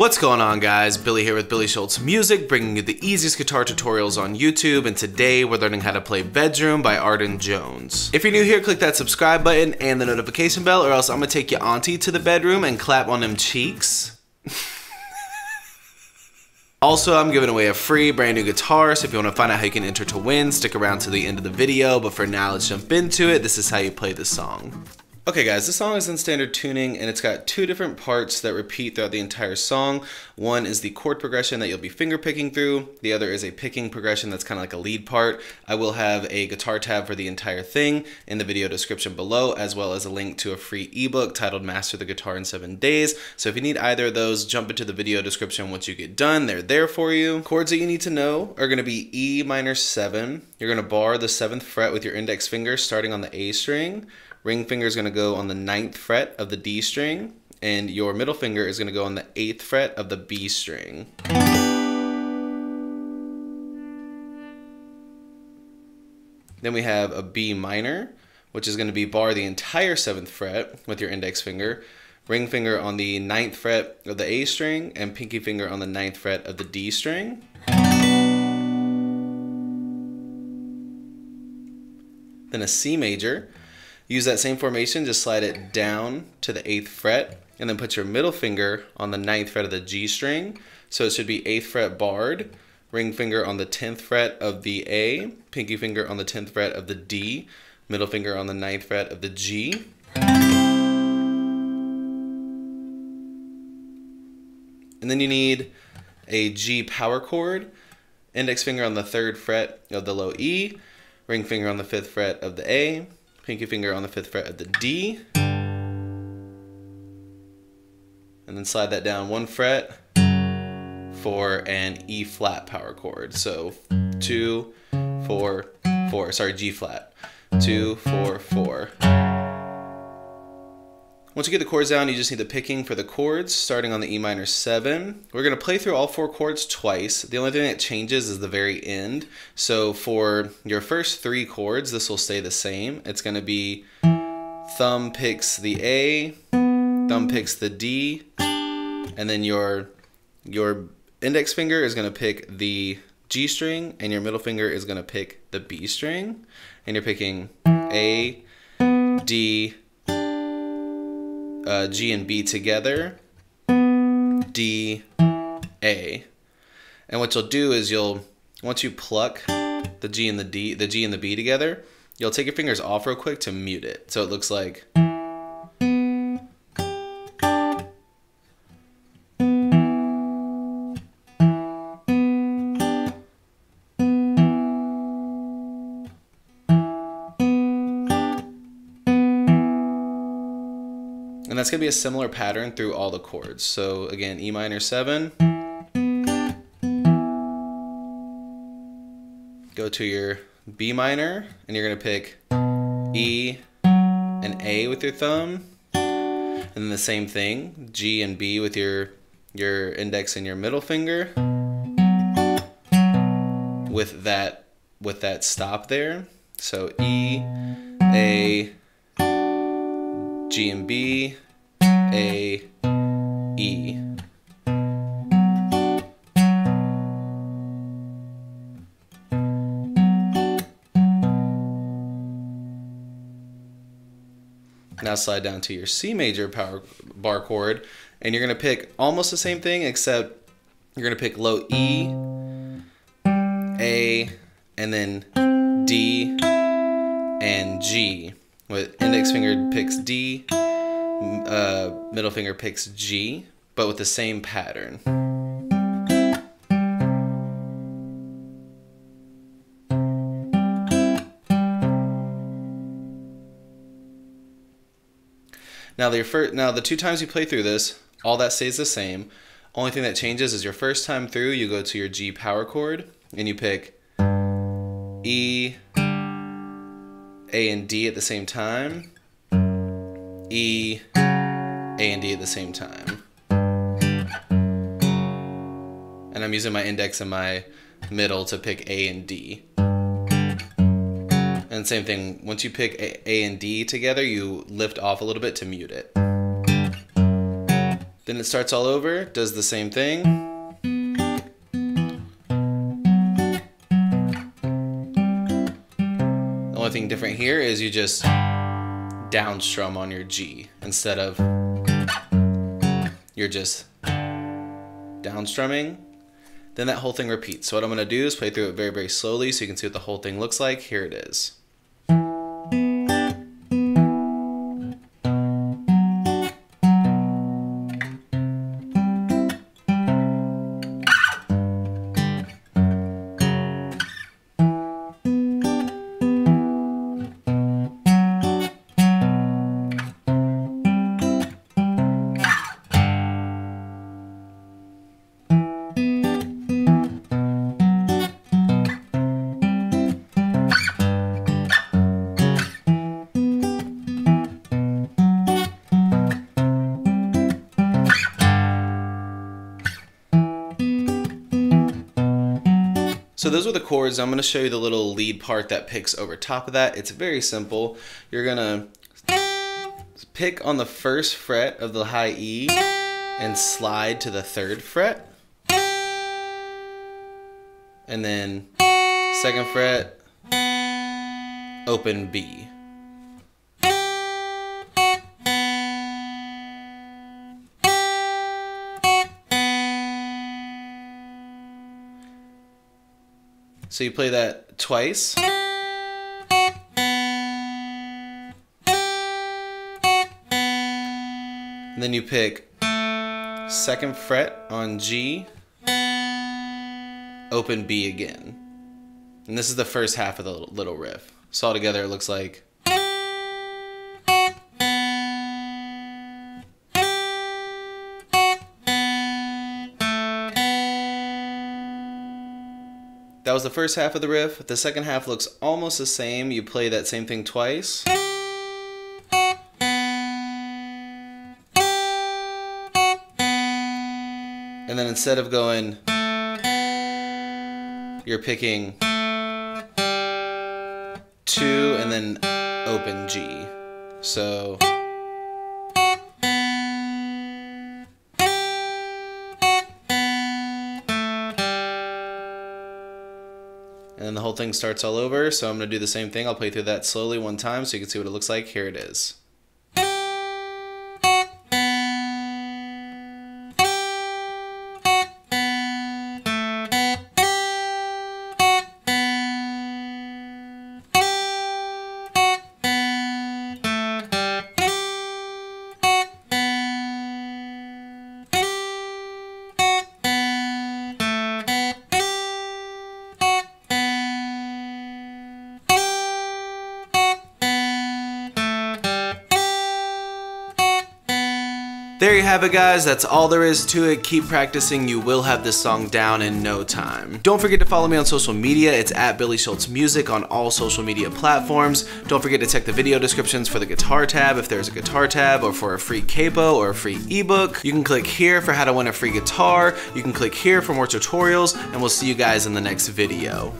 What's going on, guys? Billy here with Billy Schultz Music, bringing you the easiest guitar tutorials on YouTube, and today we're learning how to play Bedroom by Arden-Jones. If you're new here, click that subscribe button and the notification bell, or else I'm gonna take your auntie to the bedroom and clap on them cheeks. Also, I'm giving away a free brand new guitar, so if you want to find out how you can enter to win, stick around to the end of the video. But for now, let's jump into it. This is how you play this song. Okay guys, this song is in standard tuning and it's got two different parts that repeat throughout the entire song. One is the chord progression that you'll be finger picking through. The other is a picking progression that's kind of like a lead part. I will have a guitar tab for the entire thing in the video description below, as well as a link to a free ebook titled Master the Guitar in 7 Days. So if you need either of those, jump into the video description once you get done. They're there for you. Chords that you need to know are going to be E minor 7. You're going to bar the 7th fret with your index finger starting on the A string. Ring finger is going to go on the 9th fret of the D string, and your middle finger is going to go on the 8th fret of the B string. Then we have a B minor, which is going to be bar the entire 7th fret with your index finger, ring finger on the 9th fret of the A string, and pinky finger on the 9th fret of the D string. Then a C major. Use that same formation, just slide it down to the 8th fret, and then put your middle finger on the 9th fret of the G string. So it should be 8th fret barred, ring finger on the 10th fret of the A, pinky finger on the 10th fret of the D, middle finger on the 9th fret of the G. And then you need a G power chord, index finger on the 3rd fret of the low E, ring finger on the 5th fret of the A, pinky finger on the 5th fret of the D, and then slide that down 1 fret for an E flat power chord. So 2, 4, 4, sorry, G flat. 2, 4, 4. Once you get the chords down, you just need the picking for the chords, starting on the E minor 7. We're going to play through all 4 chords twice. The only thing that changes is the very end. So for your first 3 chords, this will stay the same. It's going to be thumb picks the A, thumb picks the D, and then your index finger is going to pick the G string, and your middle finger is going to pick the B string. And you're picking A, D, G and B together, D, A. And what you'll do is once you pluck the G and the G and the B together, you'll take your fingers off real quick to mute it. So it looks like. And that's going to be a similar pattern through all the chords. So again, E minor 7. Go to your B minor, and you're going to pick E and A with your thumb. And then the same thing, G and B with your index and your middle finger. With that stop there. So E, A, G and B, A, E. Now slide down to your C major power bar chord, and you're going to pick almost the same thing, except you're going to pick low E, A, and then D and G. With index finger picks D, middle finger picks G, but with the same pattern. Now the 2 times you play through this, all that stays the same. Only thing that changes is your first time through, you go to your G power chord, and you pick E, A and D at the same time, E, A and D at the same time. And I'm using my index and my middle to pick A and D. And same thing, once you pick A and D together, you lift off a little bit to mute it. Then it starts all over, does the same thing. The only thing different here is you just down strum on your G instead of you're just down strumming. Then that whole thing repeats. So what I'm going to do is play through it very, very slowly so you can see what the whole thing looks like. Here it is. So those are the chords. I'm going to show you the little lead part that picks over top of that. It's very simple. You're going to pick on the first fret of the high E and slide to the 3rd fret. And then 2nd fret, open B. So you play that twice. And then you pick 2nd fret on G, open B again. And this is the first half of the little riff. So all together it looks like. That was the first half of the riff. The second half looks almost the same. You play that same thing twice. And then instead of going, you're picking 2 and then open G. So and then the whole thing starts all over. So I'm going to do the same thing. I'll play through that slowly one time so you can see what it looks like. Here it is. There you have it, guys. That's all there is to it. Keep practicing. You will have this song down in no time. Don't forget to follow me on social media. It's at Billy Schultz Music on all social media platforms. Don't forget to check the video descriptions for the guitar tab if there's a guitar tab, or for a free CAPO or a free ebook. You can click here for how to win a free guitar. You can click here for more tutorials, and we'll see you guys in the next video.